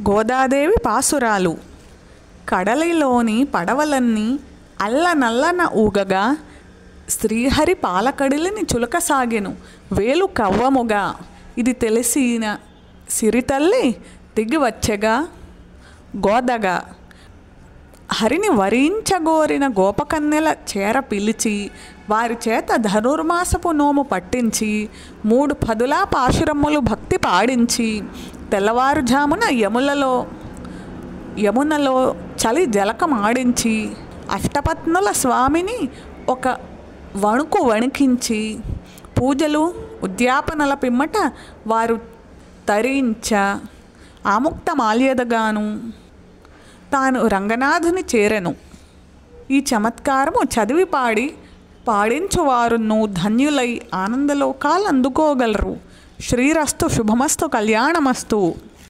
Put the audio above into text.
గోదాదేవి పాసురాలు. కడలిలోని పడవలన్నీ అల్లనల్లన ఊగగా శ్రీహరి పాలకడిలిని చులకసాగెను వేలు కవ్వముగా. ఇది తెలిసిన సిరితల్లి దిగివచ్చగా గోదగా హరిని వరించగోరిన గోపకన్యల చేర పిలిచి వారి చేత ధనుర్మాసపు నోము పట్టించి 3 పదులా పాశురమ్ములు భక్తి పాడించి తెల్లవారుజామున యమునలో చలి జలకమాడించి అష్టపత్నుల స్వామిని ఒక వణుకు వణికించి పూజలు ఉద్యాపనల పిమ్మట వారు తరించ ఆముక్త మాల్యదగాను తాను రంగనాథుని చేరెను. ఈ చమత్కారము చదివి పాడించువారును ధన్యులై ఆనందలోకాలు అందుకోగలరు. శ్రీరస్తు శుభమస్తు కళ్యాణమస్తు.